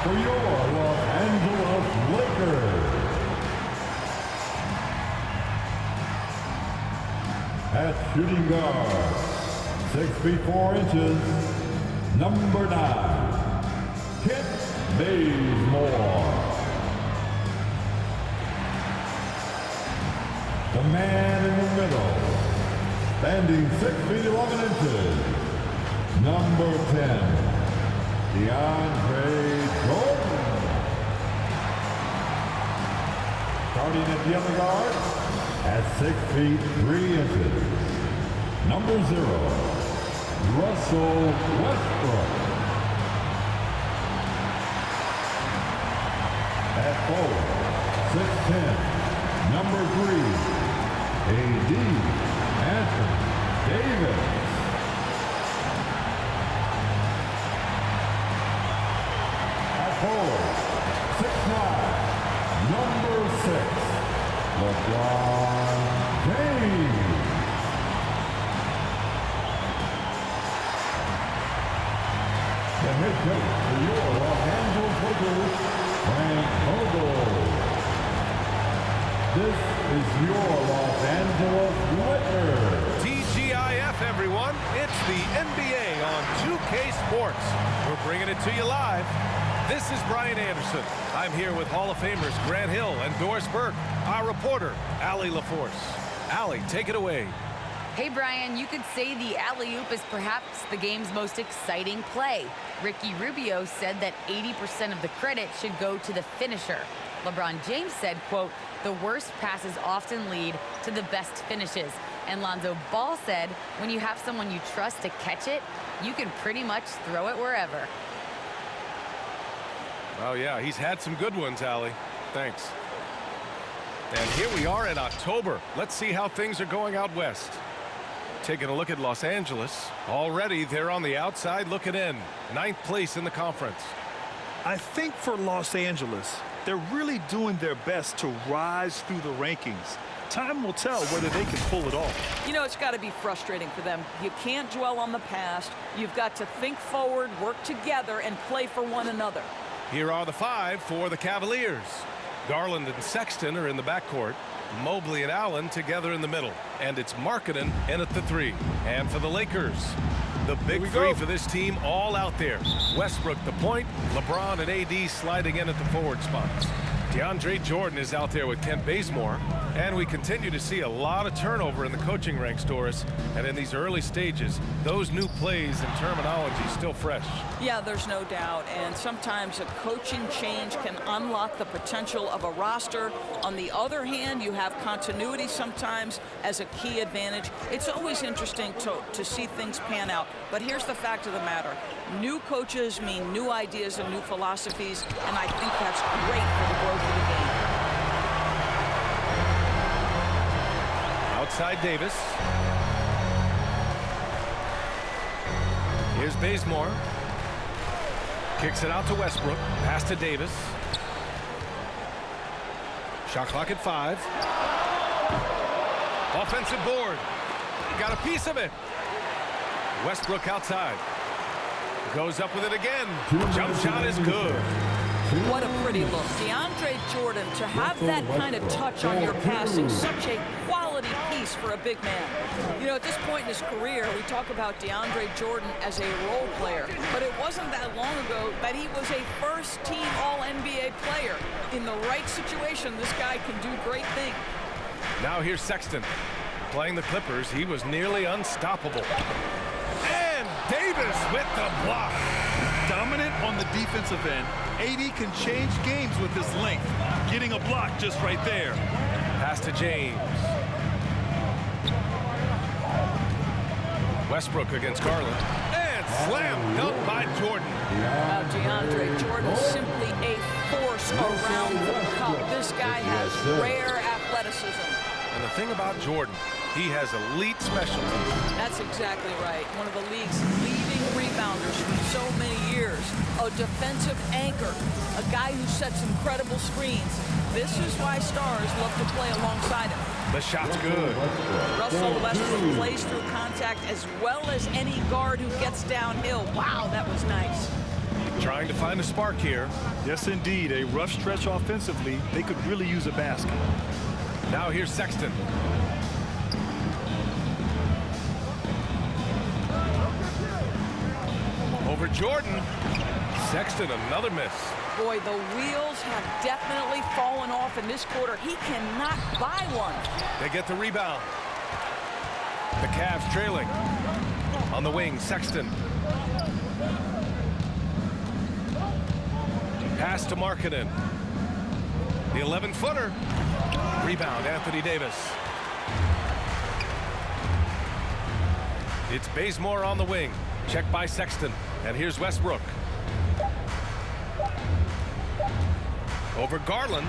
for your Los Angeles Lakers. At shooting guard, 6 feet 4 inches, number 9, Kent Bazemore. The man in the middle, standing 6 feet 11 inches, number 10, DeAndre Jordan. Starting at the other guard, at 6 feet 3 inches, number 0, Russell Westbrook. At forward, 6'10", number 3, A.D. Anthony Davis. At forward, 6'9", number 6, LeBron James. The head coach for your Los Angeles Lakers, Frank Vogel. This is your Los Angeles Lakers. TGIF, everyone. It's the NBA on 2K Sports. We're bringing it to you live. This is Brian Anderson. I'm here with Hall of Famers Grant Hill and Doris Burke, our reporter, Allie LaForce. Allie, take it away. Hey, Brian, you could say the alley-oop is perhaps the game's most exciting play. Ricky Rubio said that 80% of the credit should go to the finisher. LeBron James said, quote, the worst passes often lead to the best finishes. And Lonzo Ball said, when you have someone you trust to catch it, you can pretty much throw it wherever. Oh, yeah, he's had some good ones, Allie. Thanks. And here we are in October. Let's see how things are going out west. Taking a look at Los Angeles. Already, they're on the outside looking in. 9th place in the conference. I think for Los Angeles, they're really doing their best to rise through the rankings. Time will tell whether they can pull it off. You know, it's got to be frustrating for them. You can't dwell on the past. You've got to think forward, work together, and play for one another. Here are the 5 for the Cavaliers. Garland and Sexton are in the backcourt. Mobley and Allen together in the middle. And it's Markkanen in at the 3. And for the Lakers, the big 3 for this team all out there. Westbrook the point, LeBron and AD sliding in at the forward spots. DeAndre Jordan is out there with Kent Bazemore. And we continue to see a lot of turnover in the coaching ranks, Doris. And in these early stages, those new plays and terminology still fresh. Yeah, there's no doubt. And sometimes a coaching change can unlock the potential of a roster. On the other hand, you have continuity sometimes as a key advantage. It's always interesting to see things pan out. But here's the fact of the matter. New coaches mean new ideas and new philosophies. And I think that's great for the growth of the game. Outside Davis. Here's Bazemore. Kicks it out to Westbrook. Pass to Davis. Shot clock at 5. Offensive board. Got a piece of it. Westbrook outside. Goes up with it again. Jump shot is good. What a pretty look. DeAndre Jordan, to have that kind of touch on your passing, such a quality piece for a big man. You know, at this point in his career, we talk about DeAndre Jordan as a role player, but it wasn't that long ago that he was a first-team All-NBA player. In the right situation, this guy can do great things. Now here's Sexton. Playing the Clippers, he was nearly unstoppable. And Davis with the block. Dominant on the defensive end, AD can change games with his length. Getting a block just right there. Pass to James. Westbrook against Garland. And slam dunk by Jordan. DeAndre Jordan simply a force around the cup. This guy has rare athleticism. And the thing about Jordan, he has elite specialty. That's exactly right. One of the league's leading rebounders for so many years. A defensive anchor. A guy who sets incredible screens. This is why stars love to play alongside him. The shot's good. Russell Westbrook plays through contact as well as any guard who gets downhill. Wow, that was nice. trying to find a spark here. Yes, indeed. A rough stretch offensively. They could really use a basket. Now here's Sexton. Over Jordan. Sexton, another miss. Boy, the wheels have definitely fallen off in this quarter. He cannot buy one. They get the rebound. The Cavs trailing. On the wing, Sexton. Pass to Markkanen. The 11-footer. Rebound, Anthony Davis. It's Bazemore on the wing. Check by Sexton. And here's Westbrook. Over Garland.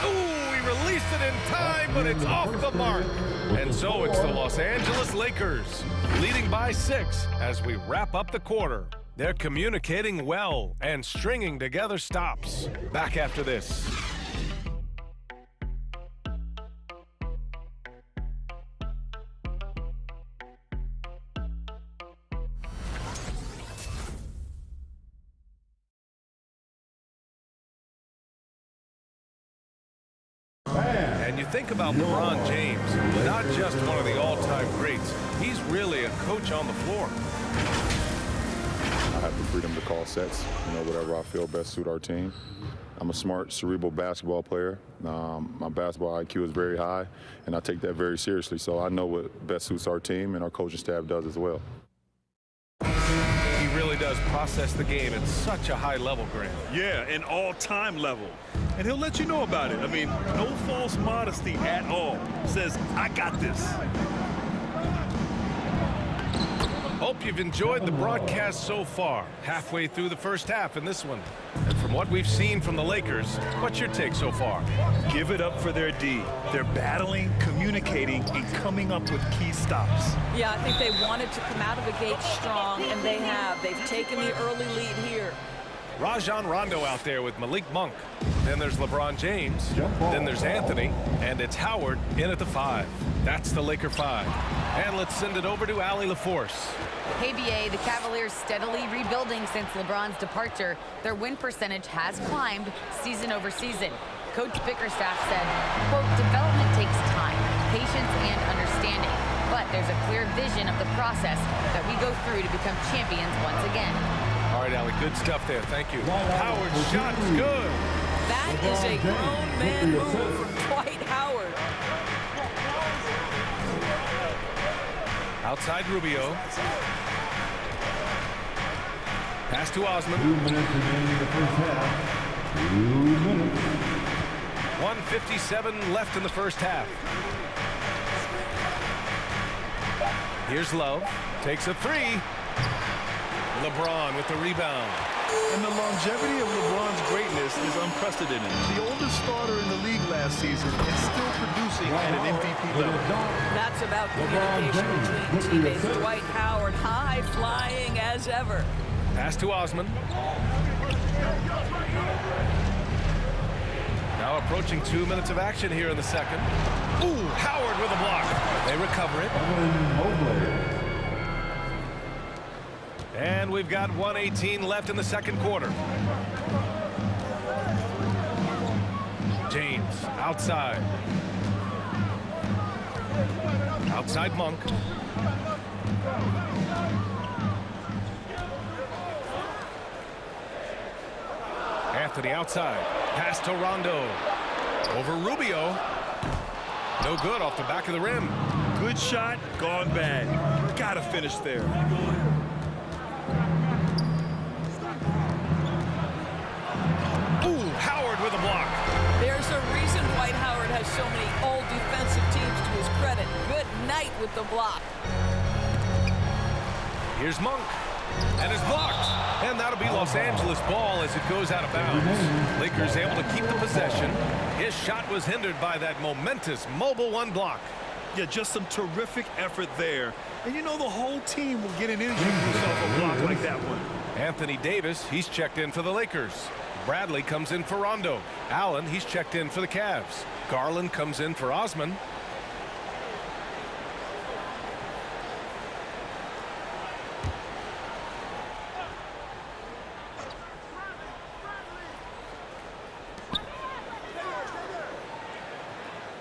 Ooh, he released it in time, but it's off the mark. And so it's the Los Angeles Lakers, leading by 6 as we wrap up the quarter. They're communicating well and stringing together stops. Back after this. And you think about LeBron James, not just one of the all-time greats. He's really a coach on the floor. I have the freedom to call sets, whatever I feel best suit our team. I'm a smart, cerebral basketball player. My basketball IQ is very high, and I take that very seriously. So I know what best suits our team, and our coaching staff does as well. He really does process the game at such a high level, Grant. Yeah, an all-time level. And he'll let you know about it. I mean, no false modesty at all. Says, I got this. Hope you've enjoyed the broadcast so far. Halfway through the first half in this one. And from what we've seen from the Lakers, what's your take so far? Give it up for their D. They're battling, communicating, and coming up with key stops. Yeah, I think they wanted to come out of the gate strong, and they have. They've taken the early lead here. Rajon Rondo out there with Malik Monk. Then there's LeBron James. Then there's Anthony. And it's Howard in at the 5. That's the Laker 5. And let's send it over to Allie LaForce. Hey, BA, the Cavaliers steadily rebuilding since LeBron's departure. Their win percentage has climbed season over season. Coach Bickerstaff said, quote, development takes time, patience, and understanding. But there's a clear vision of the process that we go through to become champions once again. All right, Allie, good stuff there. Thank you. Howard's shot's good. That is a grown man move from Dwight Howard. Outside Rubio. Pass to Osman. 2 minutes remaining in the first half. 2 minutes. 1:57 left in the first half. Here's Love. Takes a 3. LeBron with the rebound. And the longevity of LeBron's greatness is unprecedented. The oldest starter in the league last season and still producing at an MVP level. That's about communication between teammates. Dwight Howard, high flying as ever. Pass to Osman. Now approaching 2 minutes of action here in the second. Ooh, Howard with a block. They recover it. And we've got 1:18 left in the second quarter. James outside. Outside Monk. Anthony outside. Pass to Rondo. Over Rubio. No good off the back of the rim. Good shot, gone bad. Gotta finish there. Ooh, Howard with a block. There's a reason Dwight Howard has so many all-defensive teams to his credit. Good night with the block. Here's Monk. And it's blocked. And that'll be Los Angeles ball as it goes out of bounds. Lakers able to keep the possession. His shot was hindered by that momentous mobile 1 block. Yeah, just some terrific effort there. And the whole team will get an injury off a block like that one. Anthony Davis, he's checked in for the Lakers. Bradley comes in for Rondo. Allen, he's checked in for the Cavs. Garland comes in for Osman.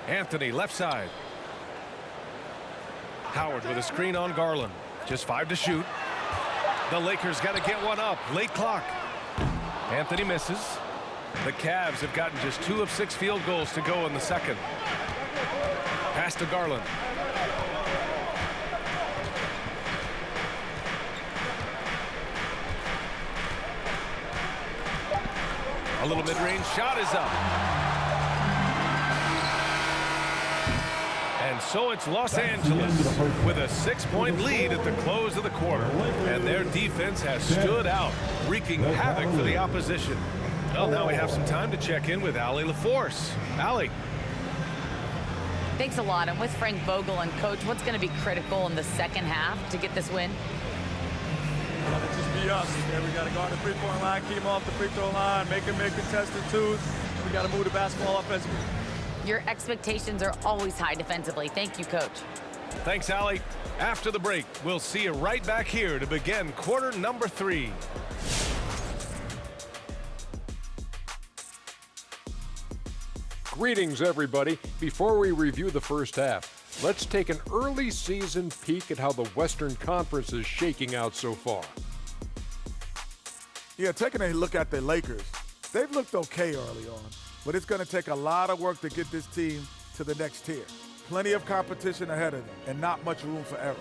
Anthony, left side. Howard with a screen on Garland. Just 5 to shoot. The Lakers got to get one up. Late clock. Anthony misses. The Cavs have gotten just 2 of 6 field goals to go in the second. Pass to Garland. A little mid-range shot is up. And so it's Los Angeles with a 6-point lead at the close of the quarter. And their defense has stood out, wreaking havoc for the opposition. Well, now we have some time to check in with Allie LaForce. Allie. Thanks a lot. I'm with Frank Vogel. And, Coach, what's going to be critical in the second half to get this win? Well, it's just be us. Yeah, we got to go on the free-throw line, keep them off the free-throw line, make them make contested twos. We got to move the basketball offensively. Your expectations are always high defensively. Thank you, Coach. Thanks, Allie. After the break, we'll see you right back here to begin quarter number 3. Greetings, everybody. Before we review the first half, let's take an early season peek at how the Western Conference is shaking out so far. Yeah, taking a look at the Lakers, they've looked okay early on, but it's going to take a lot of work to get this team to the next tier. Plenty of competition ahead of them and not much room for error.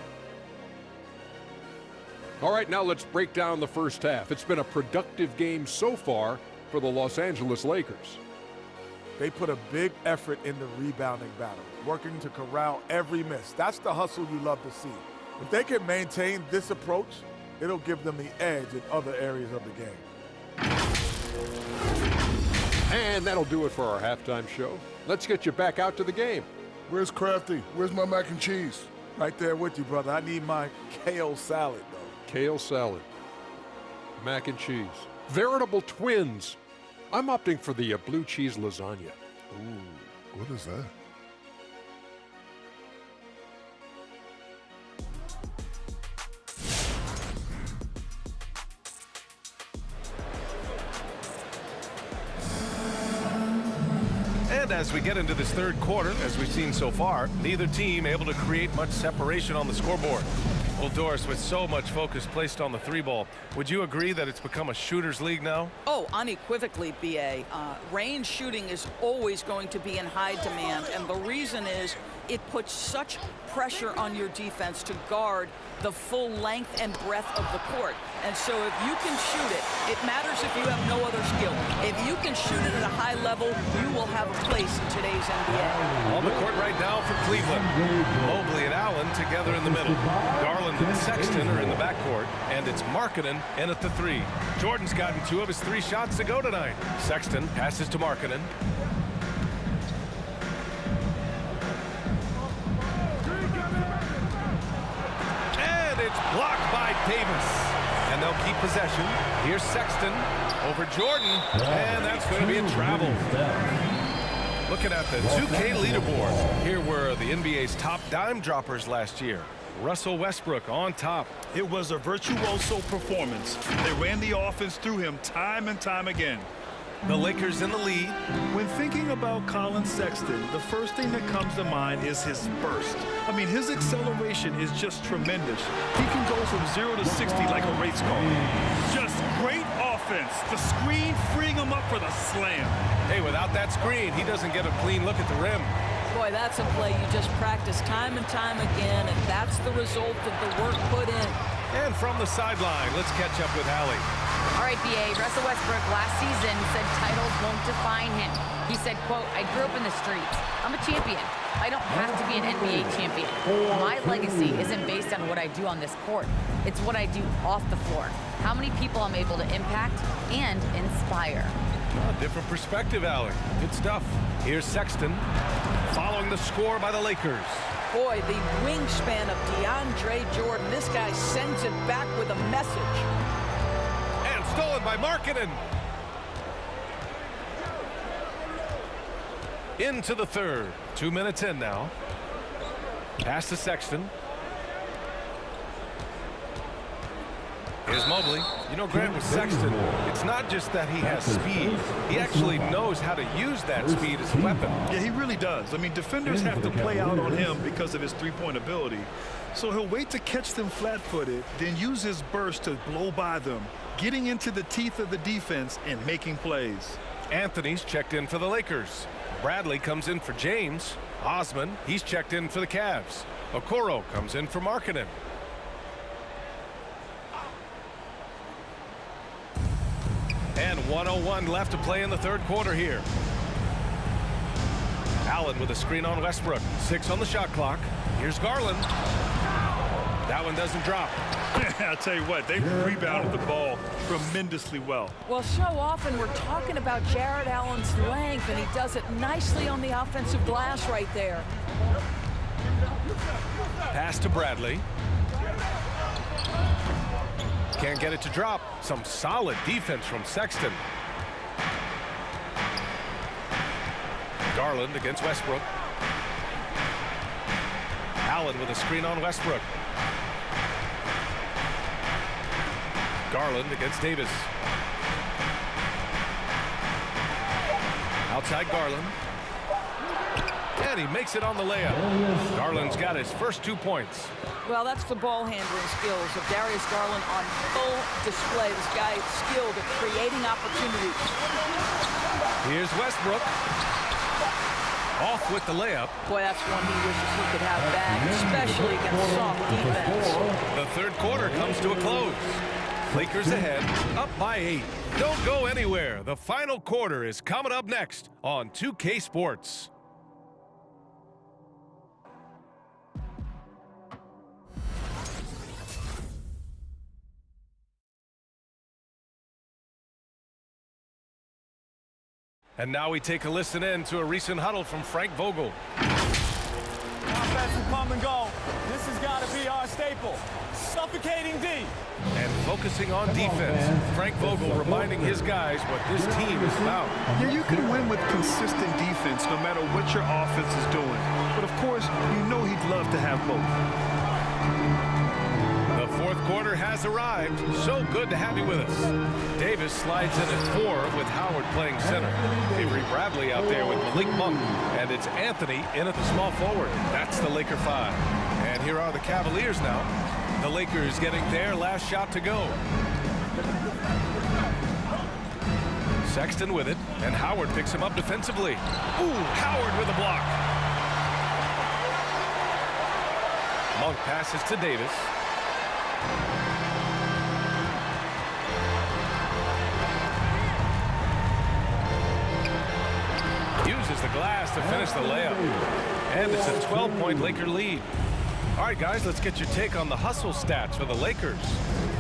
All right, now let's break down the first half. It's been a productive game so far for the Los Angeles Lakers. They put a big effort in the rebounding battle, working to corral every miss. That's the hustle you love to see. If they can maintain this approach, it'll give them the edge in other areas of the game. And that'll do it for our halftime show. Let's get you back out to the game. Where's Crafty? Where's my mac and cheese? Right there with you, brother. I need my kale salad, though. Kale salad. Mac and cheese. Veritable twins. I'm opting for the blue cheese lasagna. Ooh, what is that? And as we get into this third quarter, as we've seen so far, neither team able to create much separation on the scoreboard. Well, Doris, with so much focus placed on the 3-ball, would you agree that it's become a shooter's league now? Oh, unequivocally, B.A. Range shooting is always going to be in high demand, and the reason is it puts such pressure on your defense to guard the full length and breadth of the court. And so if you can shoot it, it matters if you have no other skill. If you can shoot it at a high level, you will have a place in today's NBA. On the court right now for Cleveland. Mobley and Allen together in the middle. Garland and Sexton are in the backcourt, and it's Markkanen in at the 3. Jordan's gotten 2 of his 3 shots to go tonight. Sexton passes to Markkanen. And it's blocked by Davis. And they'll keep possession. Here's Sexton over Jordan, and that's going to be in travel. Looking at the 2K leaderboard, here were the NBA's top dime droppers last year. Russell Westbrook on top. It was a virtuoso performance. They ran the offense through him time and time again. The Lakers in the lead. When thinking about Colin Sexton, the first thing that comes to mind is his burst. I mean, his acceleration is just tremendous. He can go from 0 to 60 like a race car. Just great offense. The screen freeing him up for the slam. Hey, without that screen, he doesn't get a clean look at the rim. Boy, that's a play you just practice time and time again, and that's the result of the work put in. And from the sideline, let's catch up with Allie. All right, B.A., Russell Westbrook last season said titles won't define him. He said, quote, I grew up in the streets. I'm a champion. I don't have to be an NBA champion. My legacy isn't based on what I do on this court. It's what I do off the floor. How many people I'm able to impact and inspire. A different perspective, Allie. Good stuff. Here's Sexton following the score by the Lakers. Boy, the wingspan of DeAndre Jordan. This guy sends it back with a message. And stolen by Markkanen. Into the third. 2 minutes in now. Pass to Sexton. Here's Mobley. You know, Grant, with Sexton, it's not just that he has speed. He actually knows how to use that speed as a weapon. Yeah, he really does. I mean, defenders have to play out on him because of his three-point ability. So he'll wait to catch them flat-footed, then use his burst to blow by them, getting into the teeth of the defense and making plays. Anthony's checked in for the Lakers. Bradley comes in for James. Osman, he's checked in for the Cavs. Okoro comes in for Markkanen. And 1:01 left to play in the third quarter here. Allen with a screen on Westbrook. 6 on the shot clock. Here's Garland. That one doesn't drop. I'll tell you what, they rebounded the ball tremendously well. Well, so often we're talking about Jared Allen's length, and he does it nicely on the offensive glass right there. Pass to Bradley. Can't get it to drop. Some solid defense from Sexton. Garland against Westbrook. Allen with a screen on Westbrook. Garland against Davis. Outside Garland. And he makes it on the layup. Garland's got his first 2 points. Well, that's the ball handling skills of Darius Garland on full display. This guy is skilled at creating opportunities. Here's Westbrook. Off with the layup. Boy, that's one he wishes he could have back, especially against soft defense. The third quarter comes to a close. Lakers ahead, up by 8. Don't go anywhere. The final quarter is coming up next on 2K Sports. And now we take a listen in to a recent huddle from Frank Vogel. Offensive come and go. This has got to be our staple. Suffocating D. And focusing on defense, Frank Vogel reminding his guys what this team is about. Yeah, you can win with consistent defense no matter what your offense is doing. But of course, you know he'd love to have both. The fourth quarter has arrived. So good to have you with us. Davis slides in at 4 with Howard playing center. Avery Bradley out there with Malik Monk. And it's Anthony in at the small forward. That's the Laker 5. And here are the Cavaliers now. The Lakers getting their last shot to go. Sexton with it, and Howard picks him up defensively. Ooh, Howard with a block. Monk passes to Davis. Uses the glass to finish the layup. And it's a 12-point Laker lead. All right, guys, let's get your take on the hustle stats for the Lakers.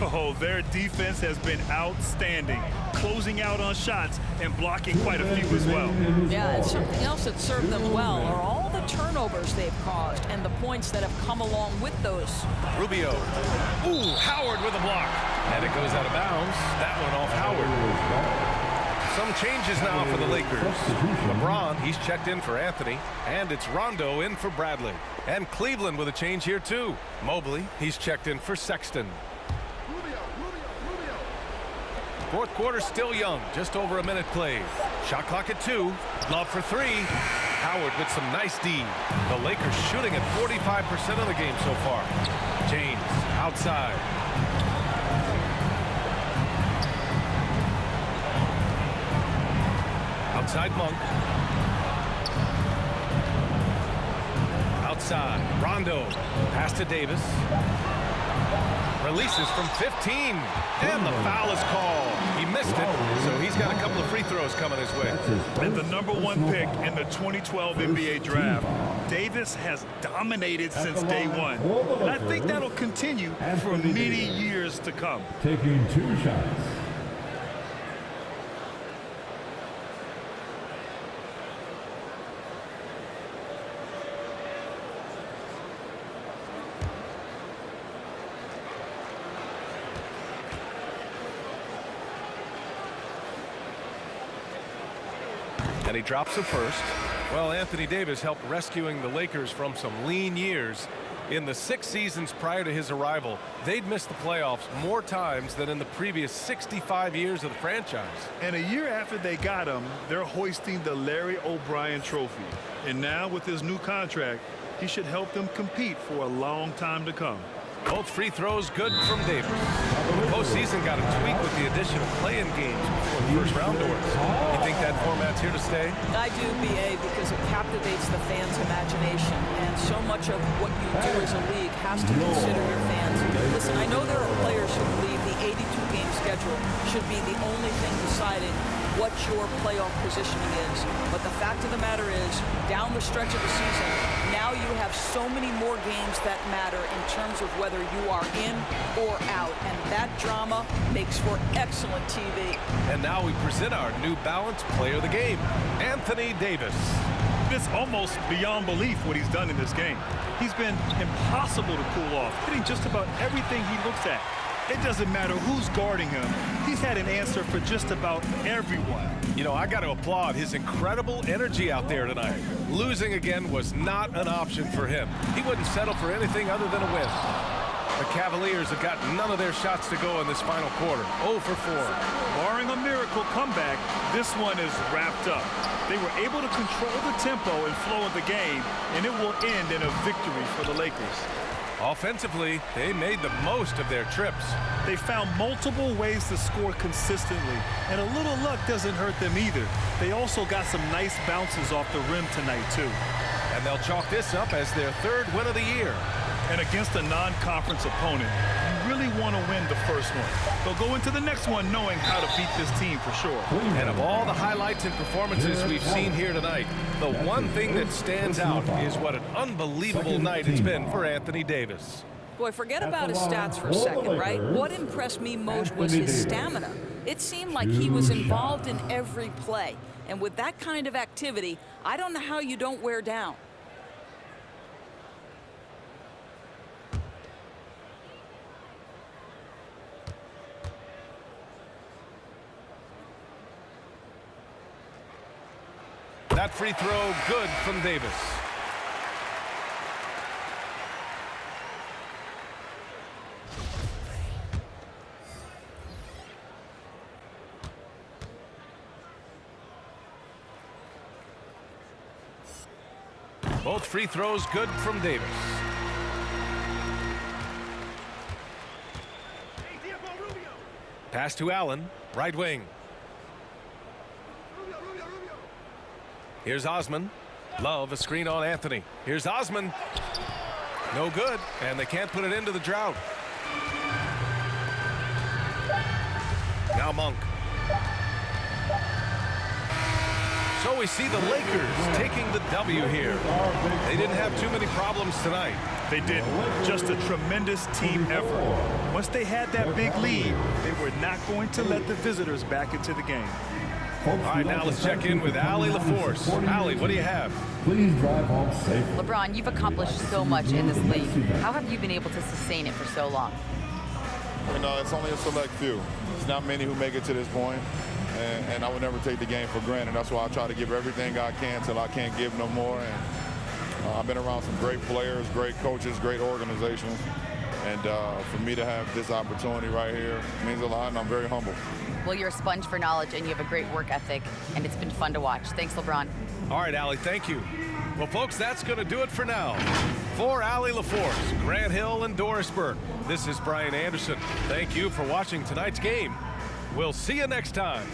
Oh, their defense has been outstanding, closing out on shots and blocking quite a few as well. Yeah, and something else that served them well are all the turnovers they've caused and the points that have come along with those. Rubio. Ooh, Howard with a block. And it goes out of bounds. That one off Howard. Some changes now for the Lakers. LeBron, he's checked in for Anthony. And it's Rondo in for Bradley. And Cleveland with a change here, too. Mobley, he's checked in for Sexton. Fourth quarter still young, just over a minute played. Shot clock at 2. Love for 3. Howard with some nice D. The Lakers shooting at 45% of the game so far. James outside. Outside Monk. Outside Rondo. Pass to Davis. Releases from 15. And the foul is called. He missed it, so he's got a couple of free throws coming his way. And the #1 pick in the 2012 NBA draft, Davis has dominated since day one. And I think that'll continue for many years to come. Taking 2 shots. And he drops it first. Well, Anthony Davis helped rescuing the Lakers from some lean years. In the 6 seasons prior to his arrival, they'd missed the playoffs more times than in the previous 65 years of the franchise. And a year after they got him, they're hoisting the Larry O'Brien Trophy. And now with his new contract, he should help them compete for a long time to come. Both free throws good from Davis. The postseason got a tweak with the addition of play-in games before the first round doors. You think that format's here to stay? I do, BA, because it captivates the fans' imagination, and so much of what you do as a league has to consider your fans. Listen, I know there are players who believe the 82-game schedule should be the only thing deciding what your playoff positioning is, but the fact of the matter is, down the stretch of the season, now you have so many more games that matter in terms of whether you are in or out, and that drama makes for excellent TV. And now we present our New Balance Player of the Game, Anthony Davis. It's almost beyond belief what he's done in this game. He's been impossible to pull off, hitting just about everything he looks at. It doesn't matter who's guarding him. He's had an answer for just about everyone. You know, I got to applaud his incredible energy out there tonight. Losing again was not an option for him. He wouldn't settle for anything other than a win. The Cavaliers have got none of their shots to go in this final quarter. 0 for 4. Barring a miracle comeback, this one is wrapped up. They were able to control the tempo and flow of the game, and it will end in a victory for the Lakers. Offensively, they made the most of their trips. They found multiple ways to score consistently, and a little luck doesn't hurt them either. They also got some nice bounces off the rim tonight, too. And they'll chalk this up as their 3rd win of the year. And against a non-conference opponent, you really want to win the first one. They'll go into the next one knowing how to beat this team for sure. And of all the highlights and performances we've seen here tonight, the one thing that stands out is what an unbelievable night it's been for Anthony Davis. Boy, forget about his stats for a second, right? What impressed me most was his stamina. It seemed like he was involved in every play. And with that kind of activity, I don't know how you don't wear down. That free throw good from Davis. Both free throws good from Davis. Pass to Allen, right wing. Here's Osman. Love a screen on Anthony. Here's Osman. No good, and they can't put it into the drought. Now Monk. So we see the Lakers taking the W here. They didn't have too many problems tonight. They didn't. Just a tremendous team effort. Once they had that big lead, they were not going to let the visitors back into the game. All right, now let's check in with Allie LaForce. Allie, what do you have? Please drive home safely. LeBron, you've accomplished so much in this league. How have you been able to sustain it for so long? You know, it's only a select few. It's not many who make it to this point, and I would never take the game for granted. That's why I try to give everything I can till I can't give no more. And I've been around some great players, great coaches, great organizations, and for me to have this opportunity right here means a lot, and I'm very humble. Well, you're a sponge for knowledge, and you have a great work ethic, and it's been fun to watch. Thanks, LeBron. All right, Allie, thank you. Well, folks, that's going to do it for now. For Allie LaForce, Grant Hill, and Doris Burke, this is Brian Anderson. Thank you for watching tonight's game. We'll see you next time.